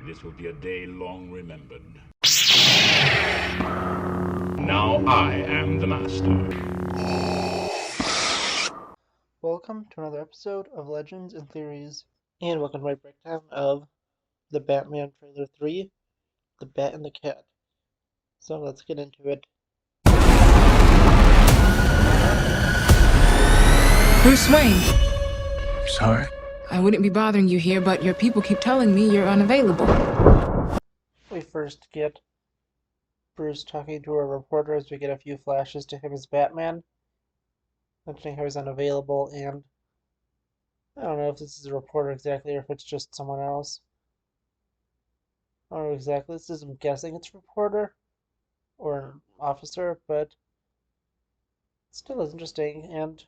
This will be a day long remembered. Now I am the master. Welcome to another episode of Legends and Theories, and welcome to my breakdown of the Batman Trailer 3, The Bat and the Cat. So let's get into it. Bruce Wayne, I'm sorry. I wouldn't be bothering you here, but your people keep telling me you're unavailable. We first get Bruce talking to a reporter as we get a few flashes to him as Batman, mentioning how he's unavailable, and I don't know if this is a reporter exactly or if it's just someone else. I don't know exactly. I'm guessing it's a reporter or an officer, but it still is interesting, and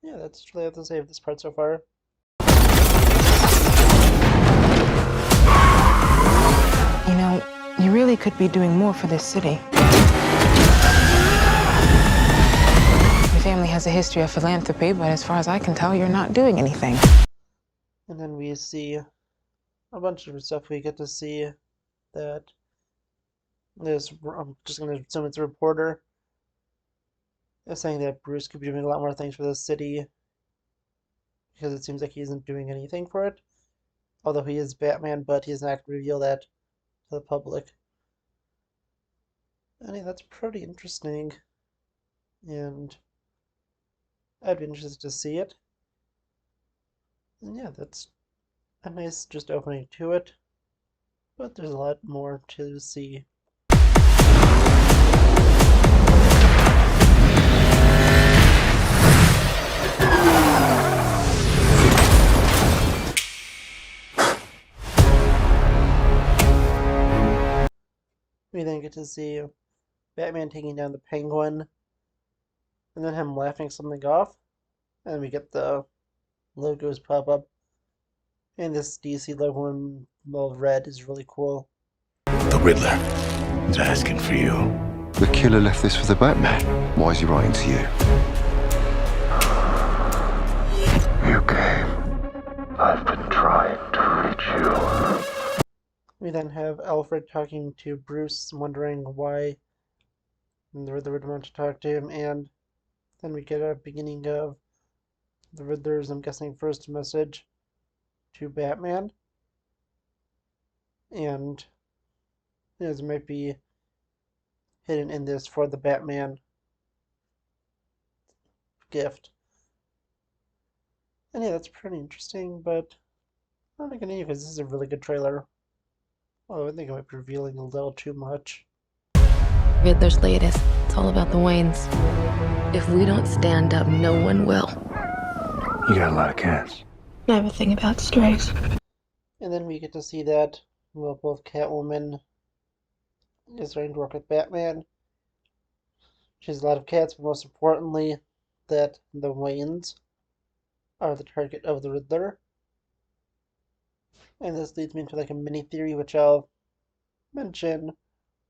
yeah, that's really all I have to say of this part so far. You know, you really could be doing more for this city. Your family has a history of philanthropy, but as far as I can tell, you're not doing anything. And then we see a bunch of stuff. We get to see that this, I'm just going to assume it's a reporter, is saying that Bruce could be doing a lot more things for the city because it seems like he isn't doing anything for it. Although he is Batman, but he's not going to reveal that to the public. I mean, that's pretty interesting, and I'd be interested to see it. And yeah, that's a nice just opening to it, but there's a lot more to see. We then get to see Batman taking down the Penguin, and then him laughing something off, and we get the logos pop up. And this DC logo in red is really cool. The Riddler is asking for you. The killer left this for the Batman. Why is he writing to you? You came. I've been trying to reach you. We then have Alfred talking to Bruce, wondering why the Riddler would want to talk to him, and then we get a beginning of the Riddler's, I'm guessing, first message to Batman. And it might be hidden in this for the Batman gift. And yeah, that's pretty interesting, but I'm not gonna continue because this is a really good trailer. Oh, I think I might be revealing a little too much. Riddler's latest. It's all about the Waynes. If we don't stand up, no one will. You got a lot of cats. I have a thing about strays. And then we get to see that, well, both Catwoman is starting to work with Batman. She has a lot of cats, but most importantly, that the Waynes are the target of the Riddler. And this leads me into like a mini theory, which I'll mention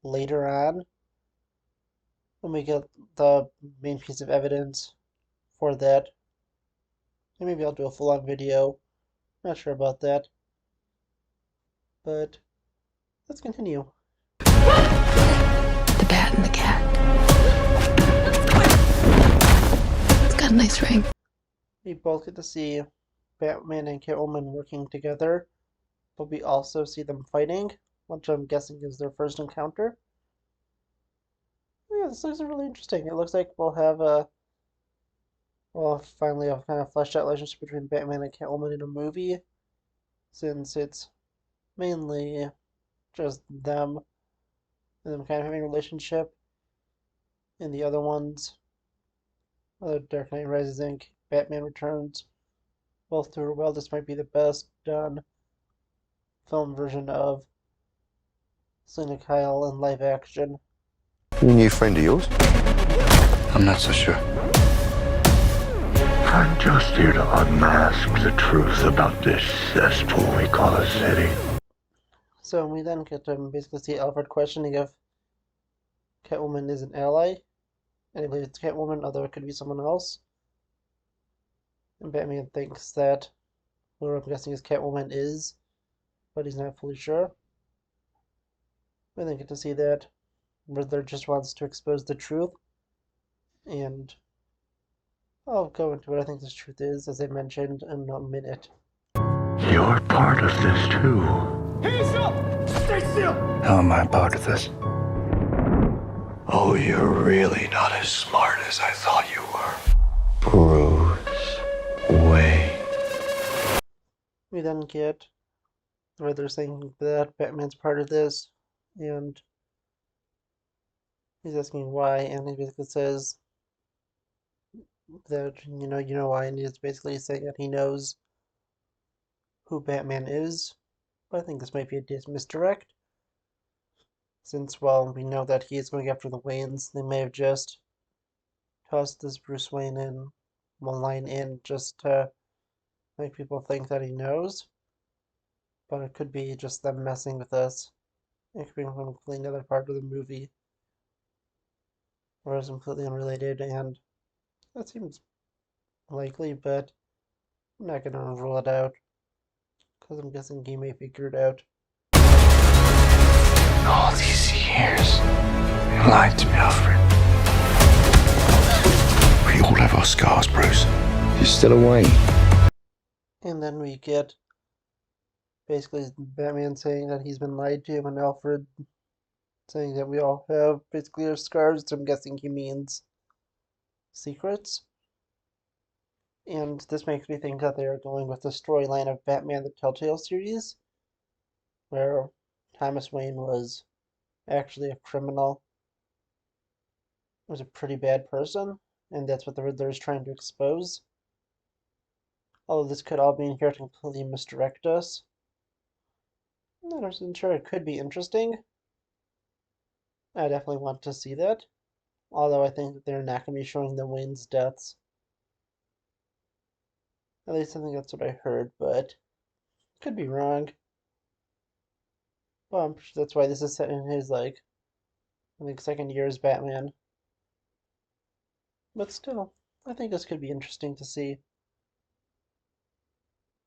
later on when we get the main piece of evidence for that. And maybe I'll do a full-on video. Not sure about that. But let's continue. The Bat and the Cat. It's got a nice ring. We both get to see Batman and Catwoman working together, but we also see them fighting, which I'm guessing is their first encounter. Yeah, this looks really interesting. It looks like we'll have finally a kind of fleshed out relationship between Batman and Catwoman in a movie, since it's mainly just them and them kind of having a relationship. In the other ones, Dark Knight Rises Inc., Batman Returns, both do well. This might be the best done film version of Selina Kyle in live action. A new friend of yours? I'm not so sure. I'm just here to unmask the truth about this cesspool we call a city. So we then get to basically see Alfred questioning if Catwoman is an ally. And I believe it's Catwoman, although it could be someone else. And Batman thinks that who I'm guessing is Catwoman is but he's not fully sure. We then get to see that Riddler just wants to expose the truth, and I'll go into what I think this truth is, as I mentioned, in a minute. You're part of this too. How am I part of this? Oh, you're really not as smart as I thought you were. Bruce Wayne. We then get Riddler saying that Batman's part of this, and he's asking why, and he basically says that, you know why, and he's basically saying that he knows who Batman is. But I think this might be a misdirect, since, well, we know that he is going after the Waynes. They may have just tossed this Bruce Wayne in, one line in, just to make people think that he knows. But it could be just them messing with us. It could be a completely another part of the movie, or is completely unrelated, and that seems likely, but I'm not gonna rule it out, because I'm guessing he may figure it out. All these years, you lied to me, Alfred. We all have our scars, Bruce. You're still a Wayne. And then we get basically Batman saying that he's been lied to, and Alfred saying that we all have basically our scars, so I'm guessing he means secrets. And this makes me think that they are going with the storyline of Batman the Telltale series, where Thomas Wayne was actually a criminal, was a pretty bad person, and that's what the Riddler is trying to expose. Although this could all be in here to completely misdirect us. I'm not sure, it could be interesting. I definitely want to see that. Although I think that they're not going to be showing the Wayne's deaths. At least I think that's what I heard, but could be wrong. Well, I'm sure that's why this is set in his, I think second year as Batman. But still, I think this could be interesting to see.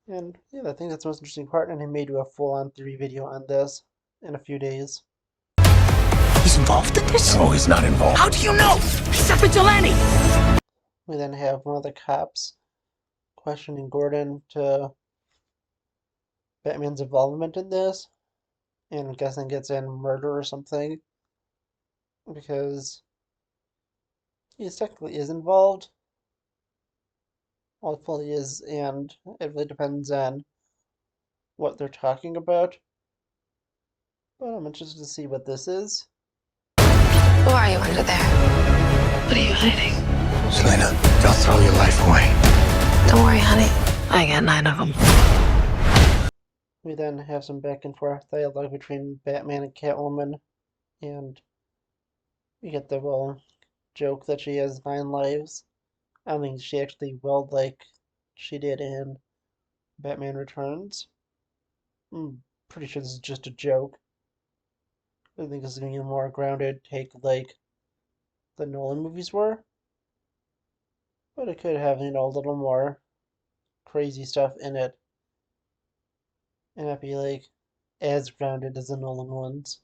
And yeah, I think that's the most interesting part, and I may do a full-on theory video on this in a few days. He's involved in this? No, he's not involved. How do you know? He's a vigilante! We then have one of the cops questioning Gordon to Batman's involvement in this, and I'm guessing gets in murder or something, because he technically is involved. Well, fully is, and it really depends on what they're talking about. But I'm interested to see what this is. Who are you under there? What are you hiding? Selena, don't throw your life away. Don't worry, honey. I got 9 of them. We then have some back and forth dialogue between Batman and Catwoman, and we get the joke that she has 9 lives. I don't think she actually will like she did in Batman Returns. I'm pretty sure this is just a joke. I think this is going to be a more grounded take like the Nolan movies were. But it could have, a little more crazy stuff in it. And not be as grounded as the Nolan ones.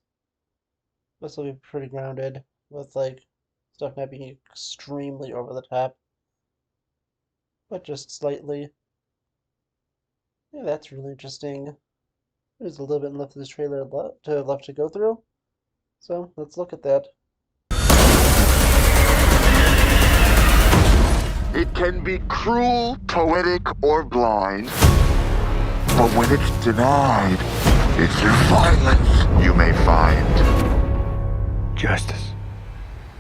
This will be pretty grounded with stuff not being extremely over the top. But just slightly. Yeah, that's really interesting. There's a little bit left of this trailer left to go through. So let's look at that. It can be cruel, poetic, or blind. But when it's denied, it's through violence you may find. Justice.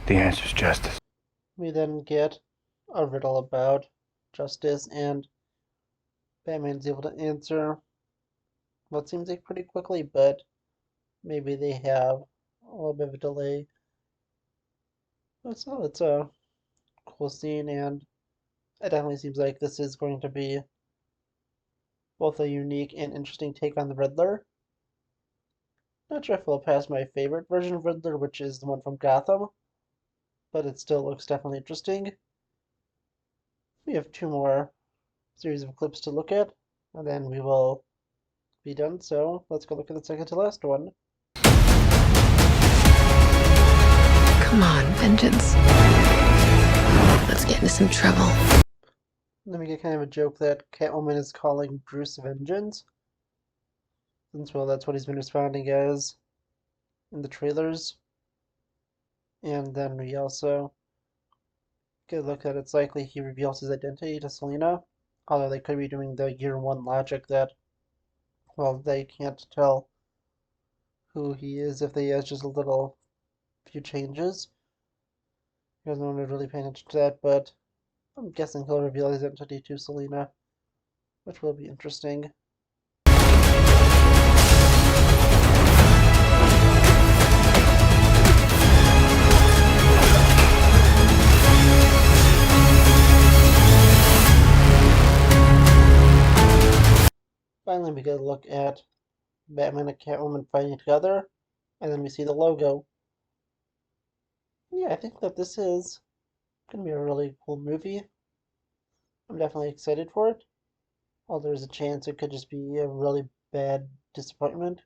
The answer's justice. We then get a riddle about justice, and Batman's able to answer what seems like pretty quickly, but maybe they have a little bit of a delay. But still, it's a cool scene, and it definitely seems like this is going to be both a unique and interesting take on the Riddler. Not sure if it'll pass my favorite version of Riddler, which is the one from Gotham, but it still looks definitely interesting. We have 2 more series of clips to look at, and then we will be done, so let's go look at the second to last one. Come on, vengeance. Let's get into some trouble. Then we get kind of a joke that Catwoman is calling Bruce Vengeance. Since, well, that's what he's been responding as in the trailers. And then we also get a look that it's likely he reveals his identity to Selina. Although they could be doing the year one logic that, well, they can't tell who he is if he has just a little few changes. Because no one would really pay attention to that, but I'm guessing he'll reveal his identity to Selina, which will be interesting. Finally, we get a look at Batman and Catwoman fighting together, and then we see the logo. Yeah, I think that this is going to be a really cool movie. I'm definitely excited for it. Although there's a chance it could just be a really bad disappointment.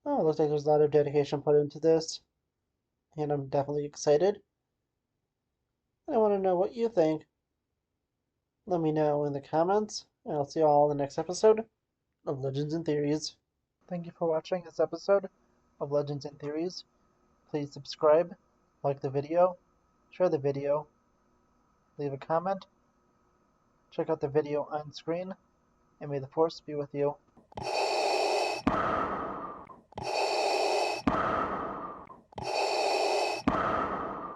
Oh, it looks like there's a lot of dedication put into this, and I'm definitely excited. I want to know what you think. Let me know in the comments, and I'll see you all in the next episode of Legends and Theories. Thank you for watching this episode of Legends and Theories. Please subscribe, like the video, share the video, leave a comment, check out the video on screen, and may the Force be with you.